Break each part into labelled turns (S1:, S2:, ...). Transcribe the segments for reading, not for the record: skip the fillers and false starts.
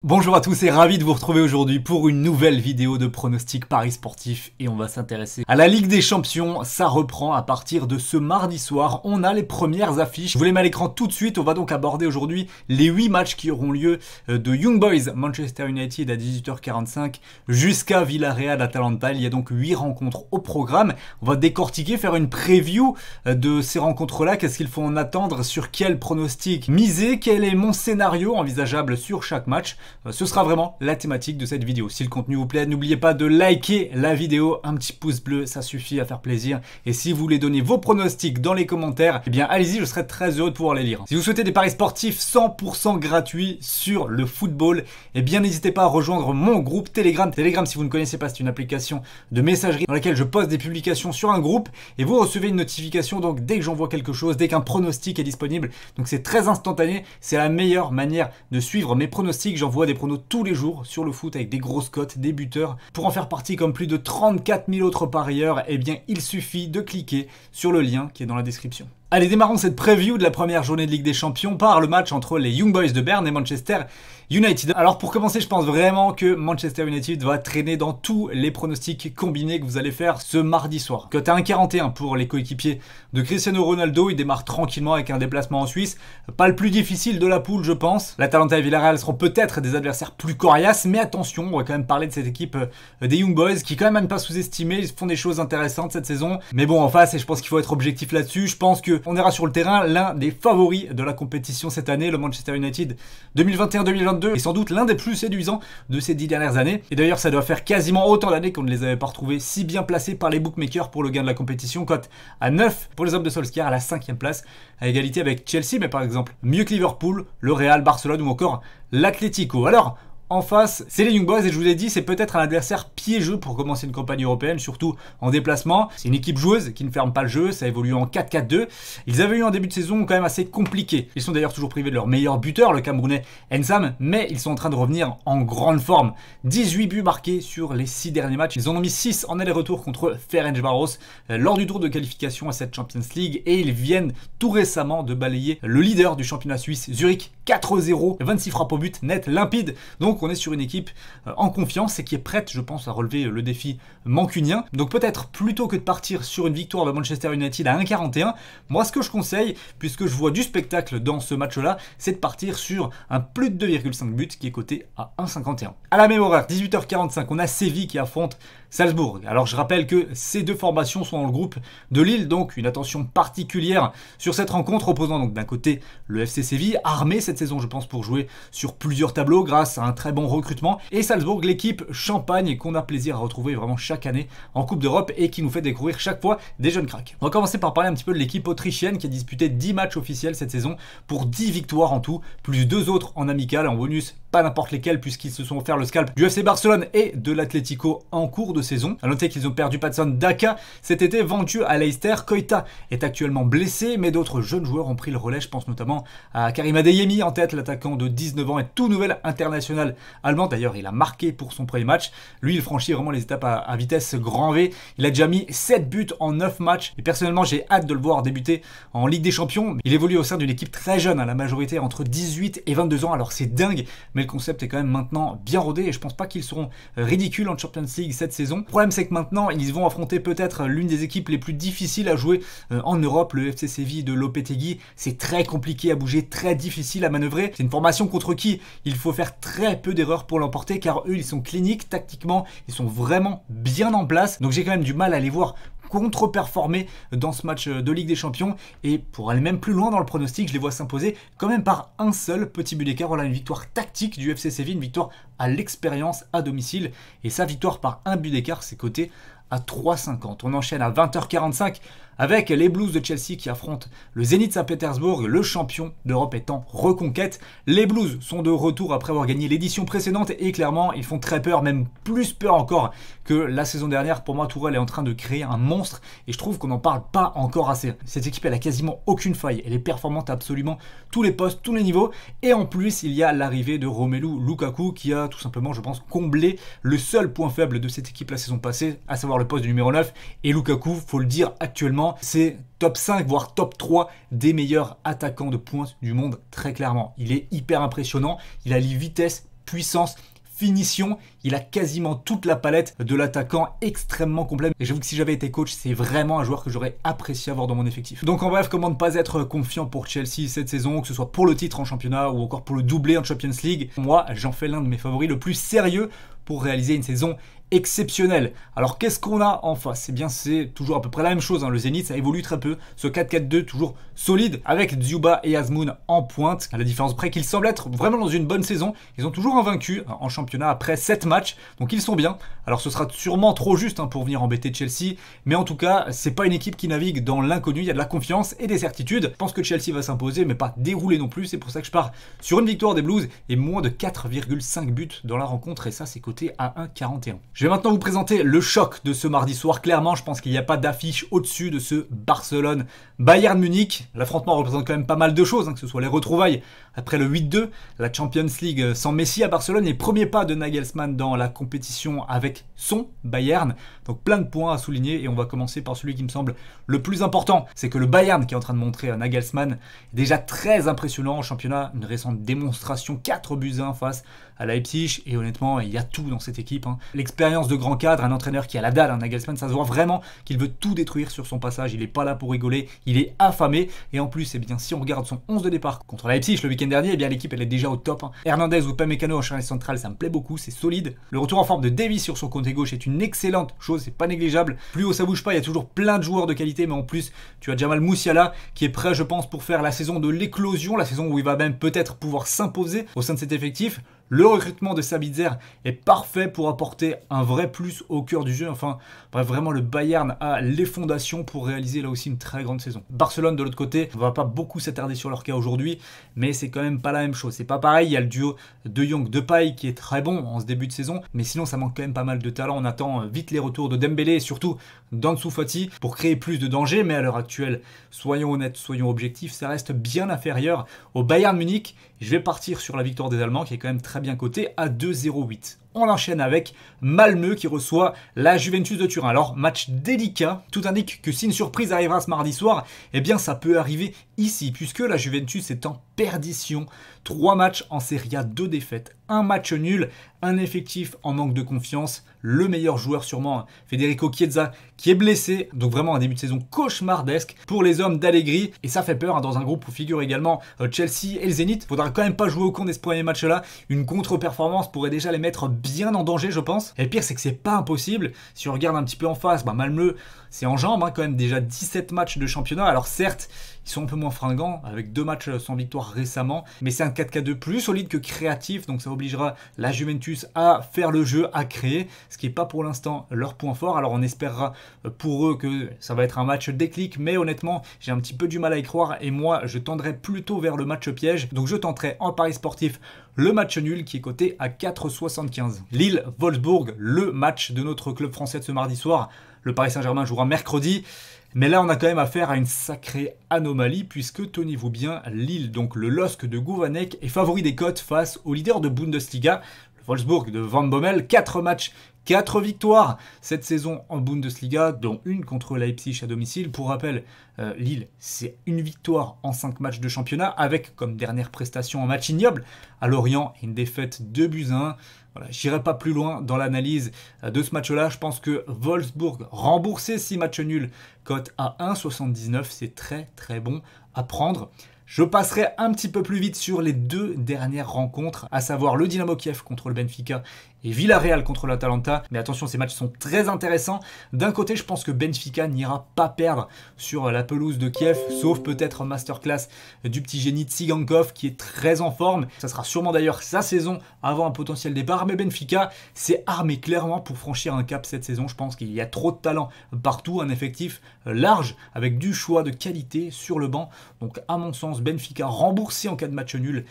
S1: Bonjour à tous et ravi de vous retrouver aujourd'hui pour une nouvelle vidéo de pronostic paris sportif et on va s'intéresser à la Ligue des Champions. Ça reprend à partir de ce mardi soir, on a les premières affiches. Je vous les mets à l'écran tout de suite, on va donc aborder aujourd'hui les 8 matchs qui auront lieu de Young Boys Manchester United à 18h45 jusqu'à Villarreal Atalanta. Il y a donc 8 rencontres au programme. On va décortiquer, faire une preview de ces rencontres-là, qu'est-ce qu'il faut en attendre, sur quel pronostic miser, quel est mon scénario envisageable sur chaque match. Ce sera vraiment la thématique de cette vidéo. Si le contenu vous plaît, n'oubliez pas de liker la vidéo, un petit pouce bleu, ça suffit à faire plaisir. Et si vous voulez donner vos pronostics dans les commentaires, eh bien allez-y, je serai très heureux de pouvoir les lire. Si vous souhaitez des paris sportifs 100% gratuits sur le football, eh bien n'hésitez pas à rejoindre mon groupe Telegram. Telegram, si vous ne connaissez pas, c'est une application de messagerie dans laquelle je poste des publications sur un groupe et vous recevez une notification donc dès que j'envoie quelque chose, dès qu'un pronostic est disponible. Donc c'est très instantané, c'est la meilleure manière de suivre mes pronostics. J'envoie des pronos tous les jours sur le foot avec des grosses cotes, des buteurs. Pour en faire partie comme plus de 34 000 autres parieurs, eh bien il suffit de cliquer sur le lien qui est dans la description. Allez, démarrons cette preview de la première journée de Ligue des Champions par le match entre les Young Boys de Berne et Manchester United. Alors pour commencer, je pense vraiment que Manchester United va traîner dans tous les pronostics combinés que vous allez faire ce mardi soir. Cote à 1,41 pour les coéquipiers de Cristiano Ronaldo. Il démarre tranquillement avec un déplacement en Suisse. Pas le plus difficile de la poule, je pense. L'Atalanta et Villarreal seront peut-être des adversaires plus coriaces, mais attention, on va quand même parler de cette équipe des Young Boys qui quand même pas sous-estimée. Ils font des choses intéressantes cette saison. Mais bon, en face, et je pense qu'il faut être objectif là-dessus, je pense qu'on ira sur le terrain l'un des favoris de la compétition cette année, le Manchester United 2021-2022. Et sans doute l'un des plus séduisants de ces 10 dernières années. Et d'ailleurs, ça doit faire quasiment autant d'années qu'on ne les avait pas retrouvés si bien placés par les bookmakers pour le gain de la compétition. Cote à 9 pour les hommes de Solskjaer à la 5e place, à égalité avec Chelsea, mais par exemple mieux que Liverpool, le Real, Barcelone ou encore l'Atlético. Alors, en face, c'est les Young Boys et je vous l'ai dit, c'est peut-être un adversaire piégeux pour commencer une campagne européenne, surtout en déplacement. C'est une équipe joueuse qui ne ferme pas le jeu, ça évolue en 4-4-2. Ils avaient eu un début de saison quand même assez compliqué. Ils sont d'ailleurs toujours privés de leur meilleur buteur, le Camerounais Ensam, mais ils sont en train de revenir en grande forme. 18 buts marqués sur les 6 derniers matchs. Ils en ont mis 6 en aller-retour contre Ferencváros lors du tour de qualification à cette Champions League et ils viennent tout récemment de balayer le leader du championnat suisse, Zurich, 4-0, 26 frappes au but, net, limpide. Donc on est sur une équipe en confiance et qui est prête, je pense, à relever le défi mancunien. Donc peut-être plutôt que de partir sur une victoire de Manchester United à 1,41, moi ce que je conseille, puisque je vois du spectacle dans ce match-là, c'est de partir sur un plus de 2,5 buts qui est coté à 1,51. À la même horaire, 18h45, on a Séville qui affronte Salzbourg. Alors je rappelle que ces deux formations sont dans le groupe de Lille, donc une attention particulière sur cette rencontre, opposant donc d'un côté le FC Séville, armé cette saison je pense pour jouer sur plusieurs tableaux grâce à un très bon recrutement, et Salzbourg, l'équipe champagne qu'on a plaisir à retrouver vraiment chaque année en Coupe d'Europe et qui nous fait découvrir chaque fois des jeunes cracks. On va commencer par parler un petit peu de l'équipe autrichienne qui a disputé 10 matchs officiels cette saison pour 10 victoires en tout, plus 2 autres en amical, en bonus pas n'importe lesquels puisqu'ils se sont offert le scalp du FC Barcelone et de l'Atlético en cours de saison. A noter qu'ils ont perdu Patson Daka cet été, vendu à Leicester. Koita est actuellement blessé, mais d'autres jeunes joueurs ont pris le relais. Je pense notamment à Karim Adeyemi en tête, l'attaquant de 19 ans et tout nouvel international allemand. D'ailleurs, il a marqué pour son premier match. Lui, il franchit vraiment les étapes à vitesse grand V. Il a déjà mis 7 buts en 9 matchs. Et personnellement, j'ai hâte de le voir débuter en Ligue des Champions. Il évolue au sein d'une équipe très jeune, la majorité entre 18 et 22 ans. Alors c'est dingue, mais le concept est quand même maintenant bien rodé et je pense pas qu'ils seront ridicules en Champions League cette saison. Le problème, c'est que maintenant, ils vont affronter peut-être l'une des équipes les plus difficiles à jouer en Europe, le FC Séville de Lopetegui. C'est très compliqué à bouger, très difficile à manœuvrer. C'est une formation contre qui il faut faire très peu d'erreurs pour l'emporter car eux, ils sont cliniques tactiquement, ils sont vraiment bien en place. Donc j'ai quand même du mal à les voir contre-performer dans ce match de Ligue des Champions et pour aller même plus loin dans le pronostic, je les vois s'imposer quand même par un seul petit but d'écart. Voilà une victoire tactique du FC Séville, une victoire à l'expérience à domicile et sa victoire par un but d'écart, c'est coté à 3,50. On enchaîne à 20h45 avec les Blues de Chelsea qui affrontent le Zénith Saint-Pétersbourg, le champion d'Europe est en reconquête. Les Blues sont de retour après avoir gagné l'édition précédente et clairement ils font très peur, même plus peur encore que la saison dernière. Pour moi, Tourelle est en train de créer un monstre et je trouve qu'on n'en parle pas encore assez. Cette équipe, elle a quasiment aucune faille, elle est performante à absolument tous les postes, tous les niveaux et en plus il y a l'arrivée de Romelu Lukaku qui a tout simplement, je pense, comblé le seul point faible de cette équipe la saison passée, à savoir le poste de numéro 9 et Lukaku, faut le dire actuellement, c'est top 5 voire top 3 des meilleurs attaquants de pointe du monde très clairement. Il est hyper impressionnant, il allie vitesse, puissance, finition, il a quasiment toute la palette de l'attaquant extrêmement complet. Et j'avoue que si j'avais été coach, c'est vraiment un joueur que j'aurais apprécié avoir dans mon effectif. Donc en bref, comment ne pas être confiant pour Chelsea cette saison, que ce soit pour le titre en championnat ou encore pour le doublé en Champions League. Moi, j'en fais l'un de mes favoris le plus sérieux pour réaliser une saison exceptionnelle. Alors qu'est-ce qu'on a en face? Eh bien c'est toujours à peu près la même chose, hein. Le Zénith ça évolue très peu, ce 4-4-2 toujours solide avec Dzyuba et Azmoun en pointe, à la différence près qu'ils semblent être vraiment dans une bonne saison. Ils ont toujours invaincu en championnat après 7 matchs, donc ils sont bien. Alors ce sera sûrement trop juste pour venir embêter Chelsea, mais en tout cas c'est pas une équipe qui navigue dans l'inconnu, il y a de la confiance et des certitudes. Je pense que Chelsea va s'imposer mais pas dérouler non plus, c'est pour ça que je pars sur une victoire des Blues et moins de 4,5 buts dans la rencontre, et ça c'est coté à 1,41. Je vais maintenant vous présenter le choc de ce mardi soir. Clairement, je pense qu'il n'y a pas d'affiche au-dessus de ce Barcelone-Bayern Munich. L'affrontement représente quand même pas mal de choses, que ce soit les retrouvailles après le 8-2, la Champions League sans Messi à Barcelone, et premier pas de Nagelsmann dans la compétition avec son Bayern. Donc plein de points à souligner, et on va commencer par celui qui me semble le plus important. C'est que le Bayern qui est en train de montrer à Nagelsmann est déjà très impressionnant en championnat. Une récente démonstration, 4-1 face à Leipzig, et honnêtement, il y a tout dans cette équipe. L'expérience de grand cadre, un entraîneur qui a la dalle, Nagelsmann, ça se voit vraiment qu'il veut tout détruire sur son passage. Il n'est pas là pour rigoler, il est affamé, et en plus, eh bien, si on regarde son 11 de départ contre Leipzig le week-end dernier, eh bien l'équipe elle est déjà au top. Hernandez ou Upamecano en charnière centrale, ça me plaît beaucoup, c'est solide. Le retour en forme de Davies sur son côté gauche est une excellente chose, c'est pas négligeable. Plus haut ça bouge pas, il y a toujours plein de joueurs de qualité, mais en plus tu as Jamal Musiala qui est prêt, je pense, pour faire la saison de l'éclosion, la saison où il va même peut-être pouvoir s'imposer au sein de cet effectif. Le recrutement de Sabitzer est parfait pour apporter un vrai plus au cœur du jeu. Enfin, bref, vraiment le Bayern a les fondations pour réaliser là aussi une très grande saison. Barcelone de l'autre côté, on va pas beaucoup s'attarder sur leur cas aujourd'hui, mais c'est quand même pas la même chose. C'est pas pareil, il y a le duo De Jong-Depay qui est très bon en ce début de saison, mais sinon ça manque quand même pas mal de talent. On attend vite les retours de Dembélé et surtout d'Ansu Fati pour créer plus de danger, mais à l'heure actuelle, soyons honnêtes, soyons objectifs, ça reste bien inférieur au Bayern Munich. Je vais partir sur la victoire des Allemands qui est quand même très bien cotée à 2,08. On enchaîne avec Malmö qui reçoit la Juventus de Turin. Alors, match délicat. Tout indique que si une surprise arrivera ce mardi soir, eh bien ça peut arriver ici, puisque la Juventus est en perdition. 3 matchs en Serie A, 2 défaites, 1 match nul, un effectif en manque de confiance. Le meilleur joueur sûrement, Federico Chiesa, qui est blessé. Donc vraiment un début de saison cauchemardesque pour les hommes d'Allegri. Et ça fait peur dans un groupe où figure également Chelsea et le Zénith. Faudra quand même pas jouer au con de ce premier match-là. Une contre-performance pourrait déjà les mettre bien en danger, je pense. Et le pire, c'est que c'est pas impossible. Si on regarde un petit peu en face, Malmö, c'est en jambes, quand même déjà 17 matchs de championnat. Alors certes, ils sont un peu moins fringants, avec 2 matchs sans victoire récemment, mais c'est un 4-4-2 plus solide que créatif, donc ça obligera la Juventus à faire le jeu, à créer, ce qui n'est pas pour l'instant leur point fort. Alors on espérera pour eux que ça va être un match déclic, mais honnêtement, j'ai un petit peu du mal à y croire, et moi, je tendrai plutôt vers le match piège, donc je tenterai en pari sportif le match nul qui est coté à 4,75. Lille-Wolfsburg, le match de notre club français de ce mardi soir. Le Paris Saint-Germain jouera mercredi. Mais là, on a quand même affaire à une sacrée anomalie puisque, tenez-vous bien, Lille, donc le LOSC de Gouvanek, est favori des cotes face au leader de Bundesliga, le Wolfsburg de Van Bommel. 4 matchs, 4 victoires cette saison en Bundesliga, dont une contre Leipzig à domicile. Pour rappel, Lille, c'est une victoire en 5 matchs de championnat, avec comme dernière prestation un match ignoble à Lorient et une défaite 2-1. Voilà, j'irai pas plus loin dans l'analyse de ce match-là. Je pense que Wolfsburg, remboursé 6 matchs nuls, cote à 1,79, c'est très très bon à prendre. Je passerai un petit peu plus vite sur les 2 dernières rencontres, à savoir le Dynamo Kiev contre le Benfica et Villarreal contre l'Atalanta. Mais attention, ces matchs sont très intéressants. D'un côté, je pense que Benfica n'ira pas perdre sur la pelouse de Kiev, sauf peut-être masterclass du petit génie Tsigankov qui est très en forme. Ça sera sûrement d'ailleurs sa saison avant un potentiel départ. Mais Benfica s'est armé clairement pour franchir un cap cette saison. Je pense qu'il y a trop de talent partout, un effectif large avec du choix de qualité sur le banc. Donc à mon sens, Benfica remboursé en cas de match nul.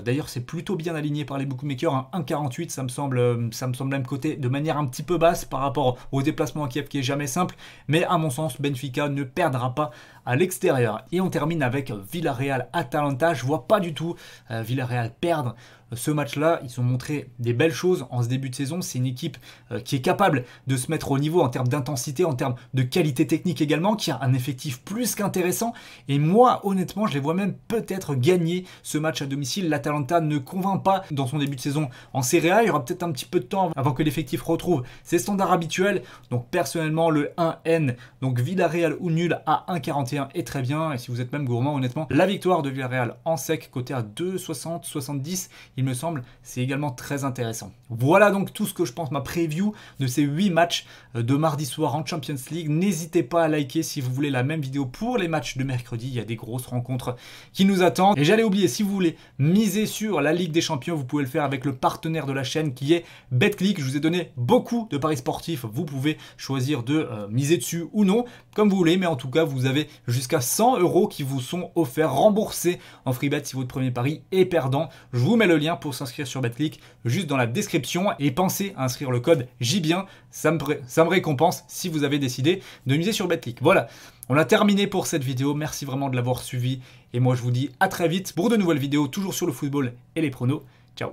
S1: D'ailleurs, c'est plutôt bien aligné par les bookmakers. 1,48, ça me semble même coté de manière un petit peu basse par rapport au déplacement à Kiev qui est jamais simple. Mais à mon sens, Benfica ne perdra pas à l'extérieur. Et on termine avec Villarreal-Atalanta. Je vois pas du tout Villarreal perdre ce match-là. Ils ont montré des belles choses en ce début de saison. C'est une équipe qui est capable de se mettre au niveau en termes d'intensité, en termes de qualité technique également, qui a un effectif plus qu'intéressant. Et moi, honnêtement, je les vois même peut-être gagner ce match à domicile. L'Atalanta ne convainc pas dans son début de saison en Serie A. Il y aura peut-être un petit peu de temps avant que l'effectif retrouve ses standards habituels. Donc personnellement, le 1N, donc Villarreal ou nul à 1,41 est très bien. Et si vous êtes même gourmand, honnêtement, la victoire de Villarreal en sec, côté à 2,60, 70, il me semble, c'est également très intéressant. Voilà donc tout ce que je pense, ma preview de ces 8 matchs de mardi soir en Champions League. N'hésitez pas à liker si vous voulez la même vidéo pour les matchs de mercredi. Il y a des grosses rencontres qui nous attendent. Et j'allais oublier, si vous voulez miser sur la Ligue des Champions, vous pouvez le faire avec le partenaire de la chaîne qui est Betclic. Je vous ai donné beaucoup de paris sportifs. Vous pouvez choisir de miser dessus ou non, comme vous voulez. Mais en tout cas, vous avez jusqu'à 100 € qui vous sont offerts, remboursés en free bet si votre premier pari est perdant. Je vous mets le lien pour s'inscrire sur Betclic juste dans la description. Et pensez à inscrire le code JBien. Ça me récompense si vous avez décidé de miser sur Betclic. Voilà, on a terminé pour cette vidéo. Merci vraiment de l'avoir suivi. Et moi, je vous dis à très vite pour de nouvelles vidéos, toujours sur le football et les pronos. Ciao.